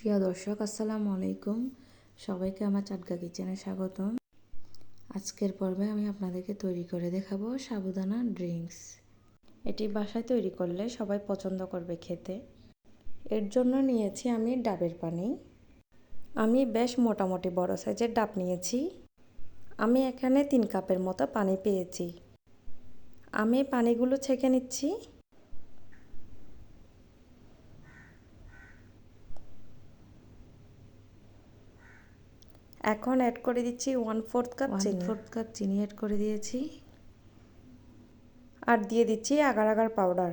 প্রিয় দর্শক, আসসালামু আলাইকুম। সবাইকে আমার চাটগা কিচেনে স্বাগতম। আজকের পর্বে আমি আপনাদেরকে তৈরি করে দেখাবো সাবুদানা ড্রিঙ্কস। এটি বাসায় তৈরি করলে সবাই পছন্দ করবে খেতে। এর জন্য নিয়েছি আমি ডাবের পানি। আমি বেশ মোটামুটি বড় সাইজের ডাব নিয়েছি। আমি এখানে 3 কাপের মতো পানি পেয়েছি। আমি পানিগুলো ছেঁকে নিচ্ছি। এখন অ্যাড করে দিচ্ছি 1/4 কাপ চিনি অ্যাড করে দিয়েছি। আর দিয়ে দিচ্ছি আগার আগার পাউডার।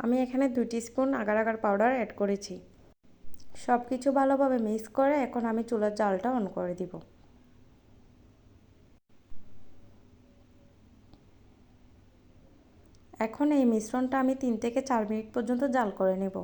আমি এখানে 2 teaspoon agar agar powder add করেছি। সব কিছু ভালোভাবে মিক্স করে এখন আমি চুলার জালটা অন করে দিব। এখন এই মিশ্রণটা আমি 3 থেকে 4 মিনিট পর্যন্ত জাল করে নেব।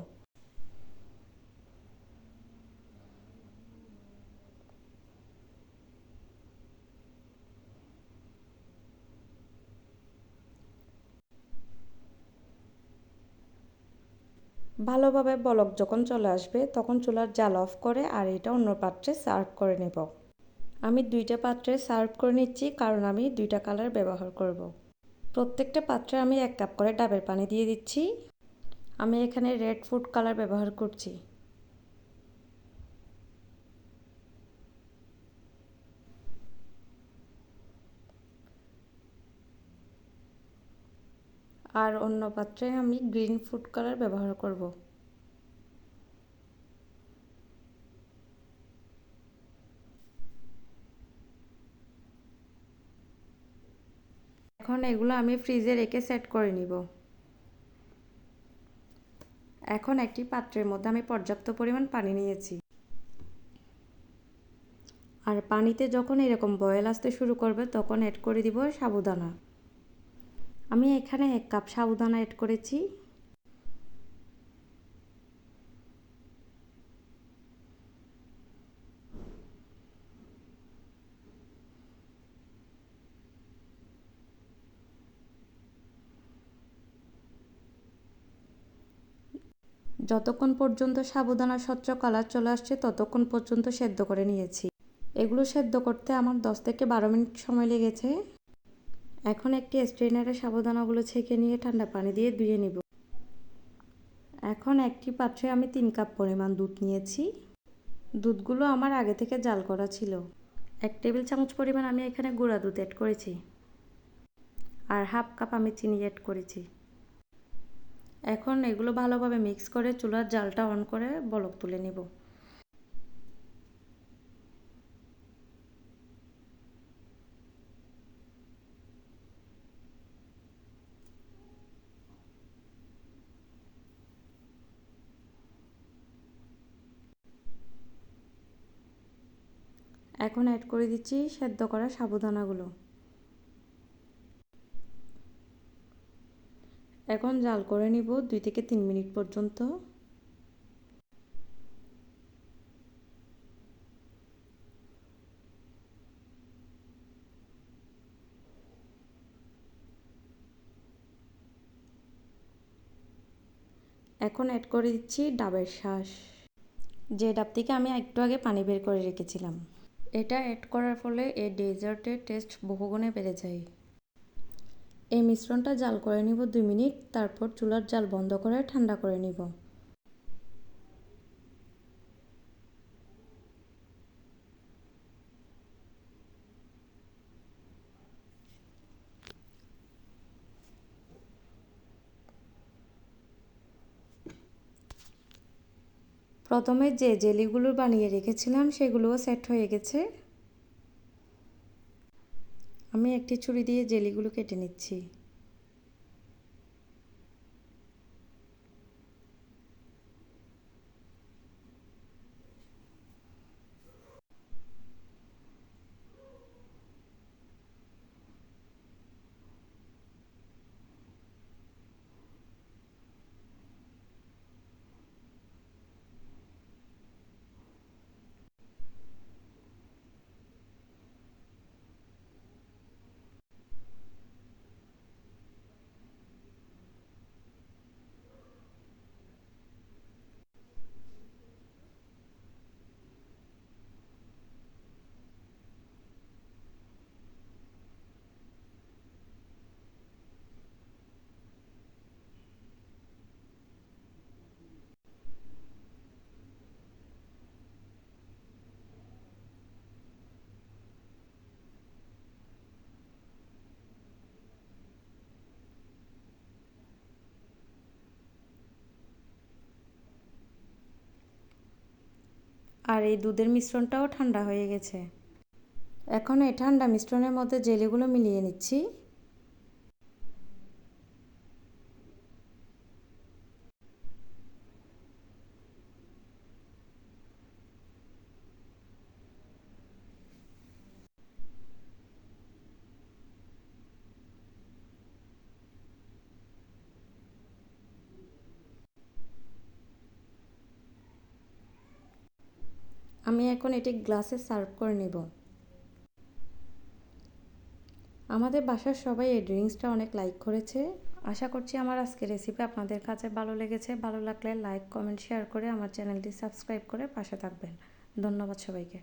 ভালোভাবে বলক যখন চলে আসবে তখন চুলার জাল অফ করে আর এটা অন্য পাত্রে সার্ভ করে নেব। আমি 2টা পাত্রে সার্ভ করে নিচ্ছি কারণ আমি 2টা কালার ব্যবহার করব। প্রত্যেকটা পাত্রে আমি 1 কাপ করে ডাবের পানি দিয়ে দিচ্ছি। আমি এখানে রেড ফুড কালার ব্যবহার করছি। আর অন্য পাত্রে আমি গ্রিন ফুড কালার ব্যবহার করব। এখন এগুলো আমি ফ্রিজে রেখে সেট করে নিব। এখন একটি পাত্রের মধ্যে আমি পর্যাপ্ত পরিমাণ পানি নিয়েছি। আর পানিতে যখন এরকম বয়েল আসতে শুরু করবে তখন অ্যাড করে দিব সাবুদানা। আমি এখানে 1 কাপ সাবুদানা অ্যাড করেছি। যতক্ষণ পর্যন্ত সাবুদানার স্বচ্ছ কালার চলে আসছে ততক্ষণ পর্যন্ত সেদ্ধ করে নিয়েছি। এগুলো সেদ্ধ করতে আমার 10 থেকে 12 মিনিট সময় লেগেছে। এখন একটি স্ট্রেনারে সাবুদানাগুলো ছেঁকে নিয়ে ঠান্ডা পানি দিয়ে ধুয়ে নিব। এখন একটি পাত্রে আমি 3 কাপ পরিমাণ দুধ নিয়েছি। দুধগুলো আমার আগে থেকে জাল করা ছিল। 1 টেবিল চামচ পরিমাণ আমি এখানে গুঁড়া দুধ অ্যাড করেছি। আর হাফ কাপ আমি চিনি অ্যাড করেছি। এখন এগুলো ভালোভাবে মিক্স করে চুলার জালটা অন করে বলক তুলে নেব। এখন অ্যাড করে দিচ্ছি সেদ্ধ করা সাবুদানাগুলো। এখন জাল করে নিব 2 থেকে 3 মিনিট পর্যন্ত। এখন অ্যাড করে দিচ্ছি ডাবের শাঁস, যে ডাব থেকে আমি একটু আগে পানি বের করে রেখেছিলাম। এটা অ্যাড করার ফলে এই ডেজার্টের টেস্ট বহুগুণে বেড়ে যায়। এই মিশ্রণটা জাল করে নিব 2 মিনিট, তারপর চুলার জাল বন্ধ করে ঠান্ডা করে নিব। প্রথমে যে জেলিগুলো বানিয়ে রেখেছিলাম সেগুলোও সেট হয়ে গেছে। আমি একটি ছুরি দিয়ে জেলিগুলো কেটে নিচ্ছি। আর এই দুধের মিশ্রণটাও ঠান্ডা হয়ে গেছে। এখন এই ঠান্ডা মিশ্রণের মধ্যে জেলিগুলো মিলিয়ে নিচ্ছি। আমি এখন এটি গ্লাসে সার্ভ করে নেব। আমাদের বাসার সবাই এই ড্রিঙ্কসটা অনেক লাইক করেছে। আশা করছি আমার আজকের রেসিপি আপনাদের কাছে ভালো লেগেছে। ভালো লাগলে লাইক, কমেন্ট, শেয়ার করে আমার চ্যানেলটি সাবস্ক্রাইব করে পাশে থাকবেন। ধন্যবাদ সবাইকে।